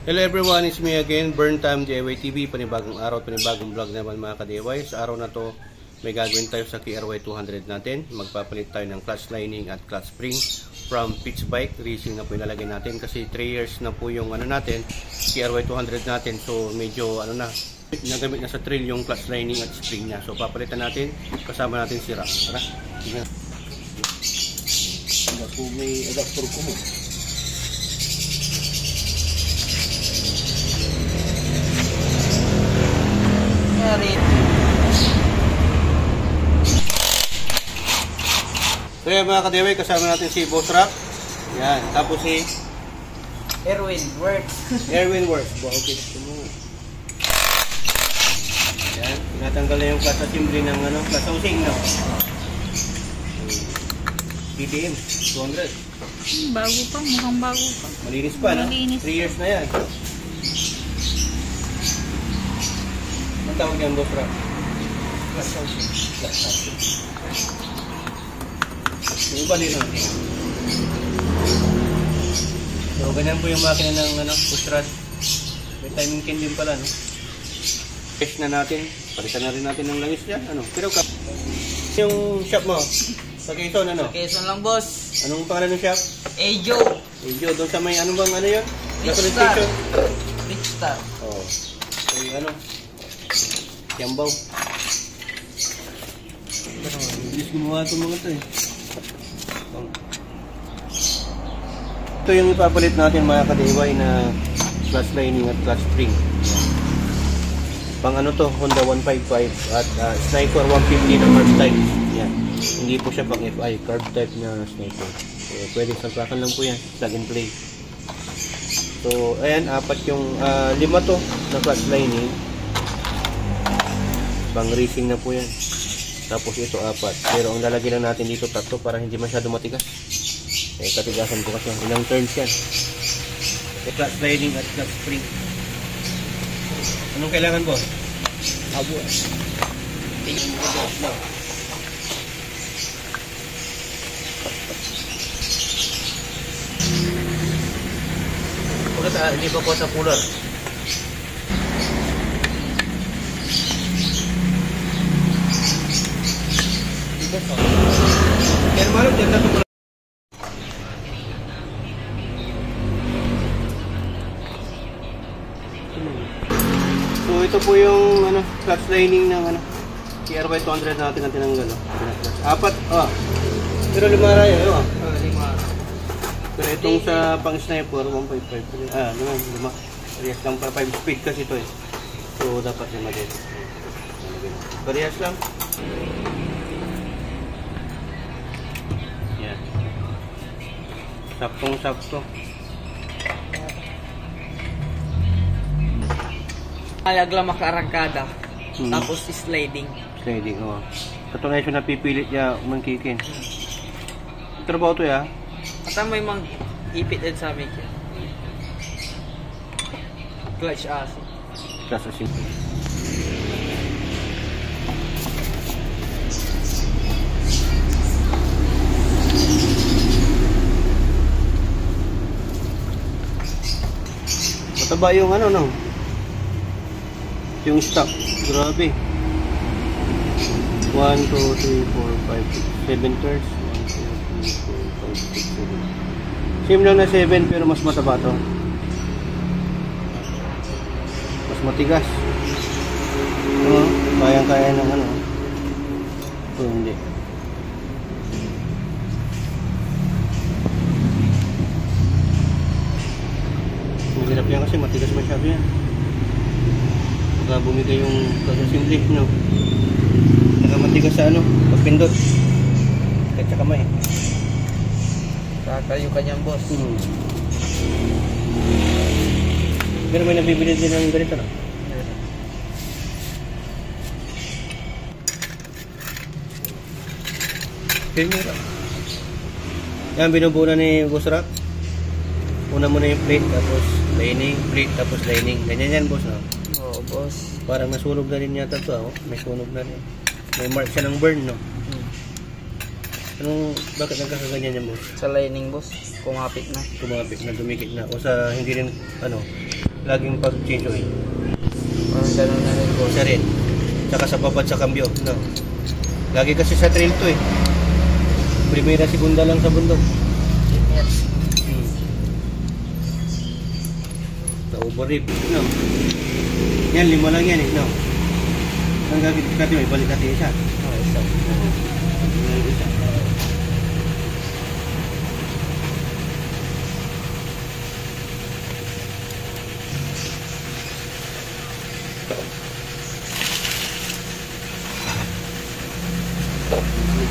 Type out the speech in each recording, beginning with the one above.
Hello everyone, it's me again, Burn Time DIY TV, panibagong araw, panibagong vlog naman mga ka-DIY. Sa araw na to, may gagawin tayo sa KRY 200 natin. Magpapalit tayo ng clutch lining at clutch spring from pitch bike. Racing na po ilalagay natin kasi 3 years na po yung natin, KRY 200 natin. So medyo nagamit na sa trail yung clutch lining at spring niya. So papalitan natin, kasama natin si Rock. Tara, tingnan. Hanggang po may adapter ko mo. So yan mga ka-DIY, kasama natin si Boss Rock. Yan, tapos si Erwin Works. Erwin Works. Okay. Yan, tinatanggal na yung class assembly ng class housing, no? PTM 200. Bago pa, mukhang bago pa. Malinis pa, no? 3 years na yan. Ang tawag yan, Boss Rock? Class housing. Class housing. Yung iba din, no? So, ganyan po yung makina ng push rod. May timing can din pala, no? Fresh na natin. Palitan na rin natin ng langis niya. Pero yung shop mo? Sa Quezon, Sa Quezon lang, boss. Anong pangalan ng shop? Ejo. Ejo, doon sa may yun? Rich Star. Rich Star. Oo. So, Yambaw. Bilis gumawa itong mga ito eh. Ito yung ipapalit natin mga ka-DIY na clutch lining at clutch spring. Pang Honda 155 at Sniper 150 na carb type. Yan. Hindi po siya pang FI, carb type na Sniper. So, pwede sampakan lang po yan, plug and play. So, ayan, lima to na clutch lining. Pang racing na po yan. Tapos ito 4. Pero ang lalagyan lang natin dito 3 para hindi masyado matigas. Katigasan po kasi ilang turns yan. Clutch lining at clutch spring. Anong kailangan po? Abo. Tingin mo ko na. Hindi pa po sa puller. Kaya malo dyan na ito. So ito po yung clutch lining ng KRY 200 natin ang tinanggal. 4. Pero 5 raya, 5. Pero itong sa pang Sniper 155. 5. Parehas lang pa 5 speed kasi ito eh. So dapat 5 din. Parehas lang. Yan. Saktong-sakto. Alag lang makarangkada. Tapos sliding. Sliding, oo. Katunayan siya napipilit niya mangkikin. Trabaho to ya. At may mang ipit din sa amin. Clutch asin. Clutch asin. Mataba yung yung stock. Grabe. 1, 2, 3, 4, 5, 6, 7 turns. 1, 2, 3, 4, 5, 6, 7. Same lang na 7 pero mas mataba to. Mas matigas. Kayang-kaya ng ito hindi. Mahirap yan kasi matigas masyado yan. Baka bumigay yung assembly, no? Nakamatigas sa pagpindot. Kahit sa kamay. Kakayo kanyang boss. Pero may nabibili din ng ganito, no? Pinira. Yan, binubuo na ni Boss Rock. Una muna yung plate, tapos lining, plate, tapos lining. Ganyan yan, boss, no? Oo, boss. Parang nasunog na rin yata ito, may sunog na rin. May mark siya ng burn, no? Bakit nagkakaganyan yan, boss? Sa lining, boss. Kumapit na. Kumapit na, dumikit na. O sa hindi rin, laging pag-change oil. Parang gano'n na rin boss. Isa rin. Tsaka sa babad sa kambyo. No. Lagi kasi sa trail to eh. Primera, segunda lang sa bundok. Yes. Sa overrib. No. Yan, 5 lang yan eh. No. Ang gagawin natin, may balik natin isa. Okay, so. Isa.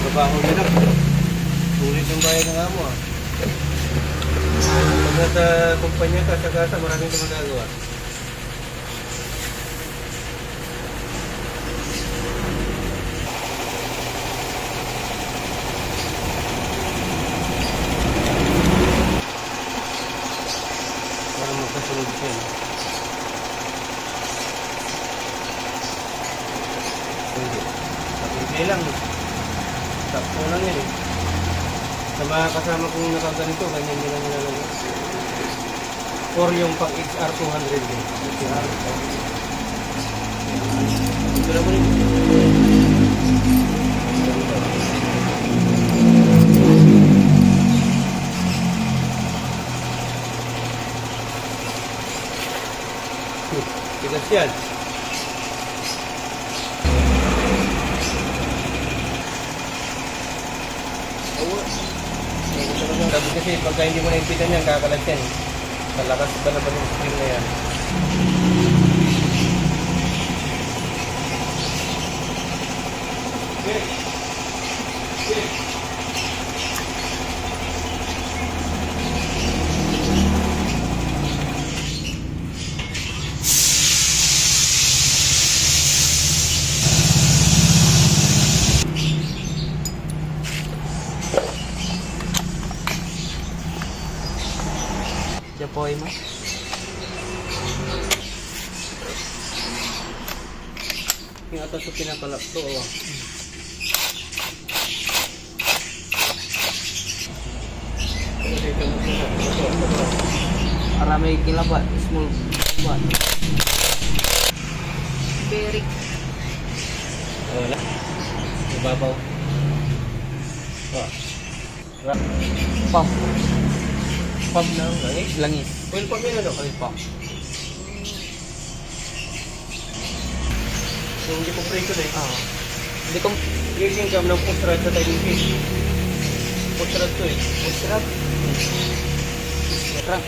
Trabaho nila. Sulit ang bayad ng amo ah. Pag nasa kumpanya ka, sa gasa, maraming ka magagawa. Para magkasunod siya. Pwede. Pwede lang. Sakto lang yan eh. Sa mga kasama kong nakaganito, ganyan din ang nilalagay. Or yung pang XR 200 din. XR. Ito na mo rin. Tigas yan. Sabi kasi pagka hindi mo naimpitan yan, kakalat yan. Malakas ba naman yung screen na yan? Japoy mo. Yung atas yung pinakalap to, oh. Para may kilabat, small bat. Very. Wala. Ibabaw. Oh. Pump. Pump na ang langis. Langis. Oil pump yun ano? Oil pump. Yung hindi compression eh. Ah. Hindi ko Gazing cam ng push rod sa timing case. Push rod to eh. masarap. Masarap.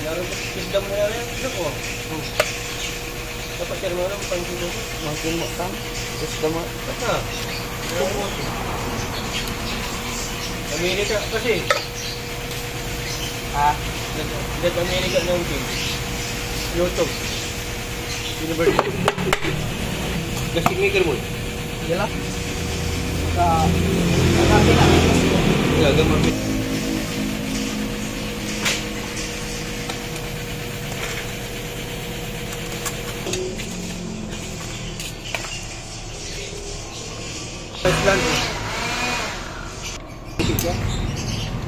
Laro ko isdam na yan. Ito ko. Dapat yan mo lang pansin mo. Makin mo kam. Gusto mo. Basta. Amerika kasi. Ah. That America ng team. YouTube. University. Gasing maker mo. Yalah. Sa nakapin na. Gagamit. Plan.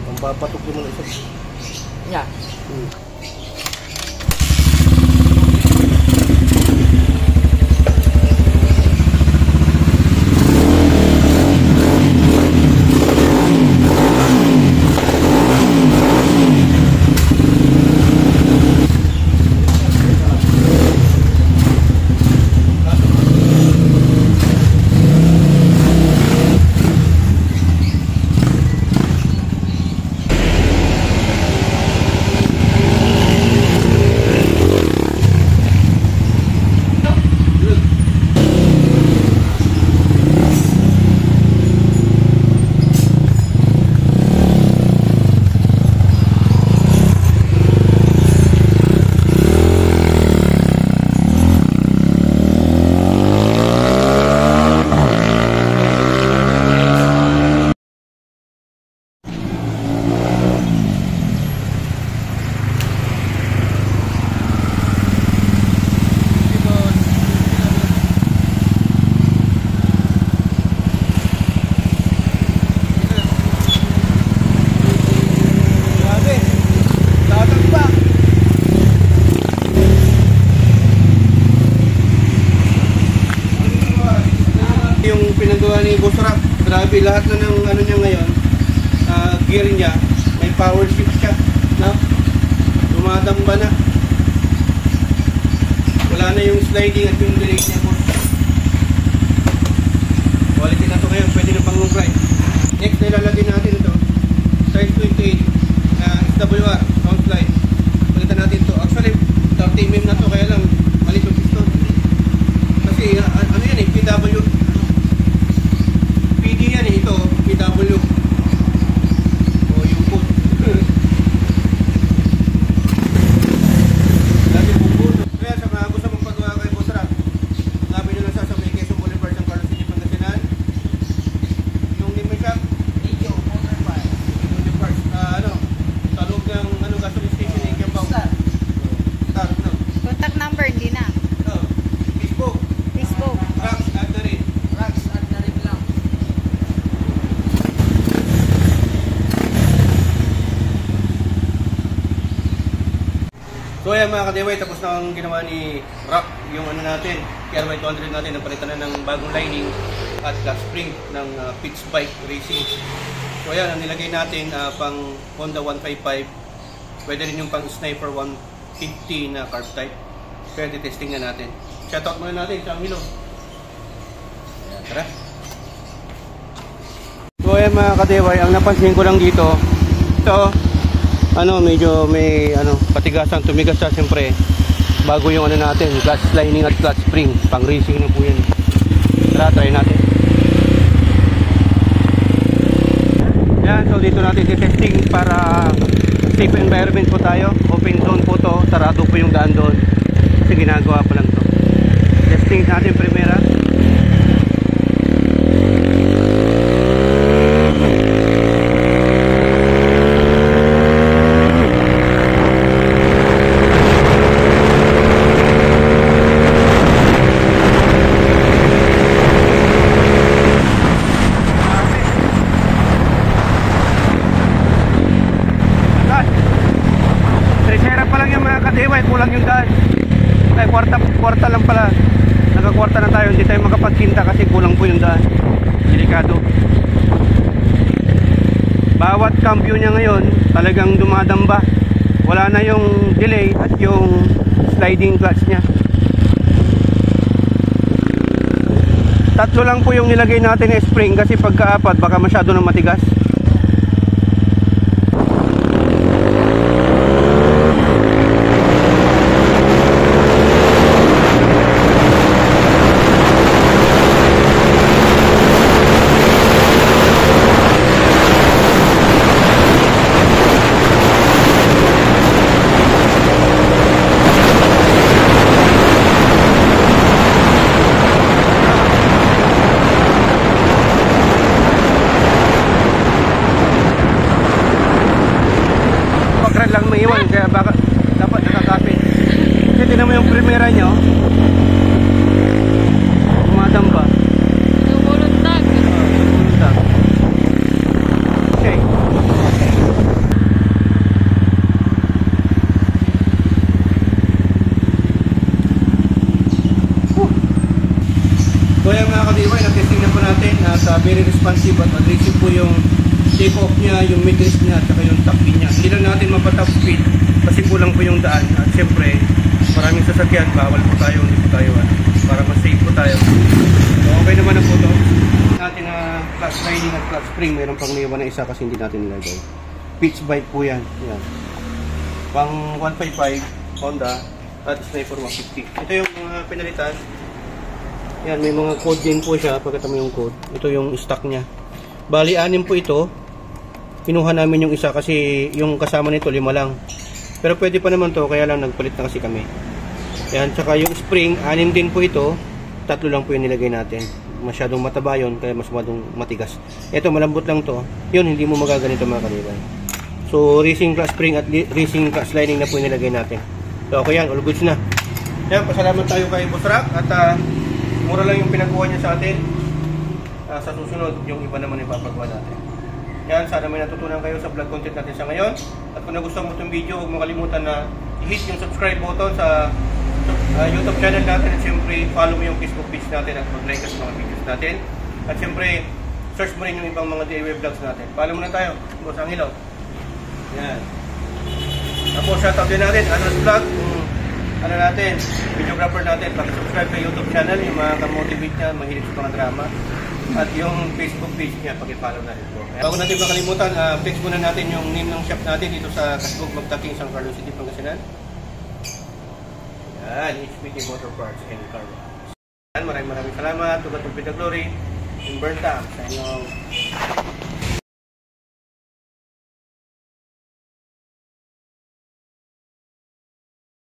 Ang papatok mo lang isa. Ya. yung pinagawa ni Boss Rock. Grabe, lahat na ng ano niya ngayon, gear niya, may power shift siya. No? Dumadamba na. Wala na yung sliding at yung delay niya, boss. Quality na to ngayon, pwede na pang ride. Next na ilalagay natin ito, size 28 na SWR, sound slide. Palitan natin ito. Actually, 30mm na to, kaya lang malit yung piston. Kasi ano yan eh, PW. PD yan eh, ito, PW. O yung code. Dati po po. Kaya sa mga gusto mong pagawa kay Boss Rock, lapit nyo lang sa may Quezon Boulevard ng Carlos City, Pangasinan. Yung name shop, Video, motor bar. yung parts, sa loob ng gasoline station ng Kiambao. Star, no? Contact number, hindi na. Facebook, Facebook. Rocks at the rin. Rocks at the rim lang. So ayan mga kadiway, tapos na ang ginawa ni Rock, yung ano natin, KRY 200 natin, napalitan na ng bagong lining at clutch spring ng Pitch Bike Racing. So ayan, ang nilagay natin pang Honda 155, pwede rin yung pang Sniper 150 na carb type. Kaya testing na natin. Shoutout muna natin sa Milo. Ayan, tara. So ayan mga kadiway, ang napansin ko lang dito, ito, medyo may patigasan, tumigas siya siyempre bago yung natin, clutch lining at clutch spring, pang racing na po yan. Tara, try natin. Yan, so dito natin testing para safe environment po tayo. Open zone po to, sarado po yung daan doon kasi ginagawa pa lang to. Testing natin primera. Kulang yung daan. Ay, kwarta lang pala. Nagkakwarta na tayo, hindi tayo makapagkinta kasi kulang po yung daan. Delikado. Bawat cambio niya ngayon talagang dumadamba. Wala na yung delay at yung sliding clutch niya. Tatlo lang po yung nilagay natin na spring kasi pagkaapat baka masyado nang matigas. Lang maiwan kaya baka dapat nakakapit. Kasi tinan mo yung primera nyo, tumadamba. Lumulundag. Lumulundag. Okay. So yan mga kadiway, na-testing na po natin at very responsive at aggressive po yung take off niya, yung mid-race niya, at saka yung top speed niya. Hindi lang natin mapatop speed kasi kulang po yung daan. At syempre, maraming sasakyan, bawal po tayo, hindi po tayo, para mas safe po tayo. So okay naman na po ito. Natin na clutch lining at clutch spring, mayroon pang niyawan na isa kasi hindi natin nilagay. Pitch bike po yan. Yan. Pang 155 Honda at Sniper 150. Ito yung mga pinalitan. Yan, may mga code din po siya. Pagkata mo yung code, ito yung stock niya. Bali, 6 po ito. Kinuha namin yung isa kasi yung kasama nito 5 lang. Pero pwede pa naman to, kaya lang nagpalit na kasi kami. Yan, tsaka yung spring, 6 din po ito. 3 lang po yung nilagay natin. Masyadong mataba yun, kaya mas matigas. Ito, malambot lang to. Yun, hindi mo magaganito mga kalibay. So, racing clutch spring at racing clutch lining na po yung nilagay natin. So, okay yan, all goods na. Yan, pasalamat tayo kay Boss Rock at mura lang yung pinagawa niya sa atin. Sa susunod, yung iba naman ipapagawa natin. Yan, sana may natutunan kayo sa vlog content natin sa ngayon. At kung nagustuhan mo itong video, huwag mo kalimutan na i-hit yung subscribe button sa YouTube channel natin at siyempre follow mo yung Facebook page natin at mag-like ka sa mga videos natin. At siyempre, search mo rin yung ibang mga DIY vlogs natin. Follow mo na tayo, Boss Angelo. Yan. Tapos shoutout din natin, Anas Vlog, ano natin, videographer natin, pag-subscribe sa YouTube channel, yung mga ka-motivate niya, mahilig sa mga drama. At yung Facebook page niya, pag-follow na rin po. Bago natin makalimutan, flex muna natin yung name ng shop natin dito sa Casbog, Magtaking, San Carlos City, Pangasinan. Yan, HPT Motor Parts and Car Wash. Maraming salamat. Tugat ng Pita Glory in Burntam sa inyong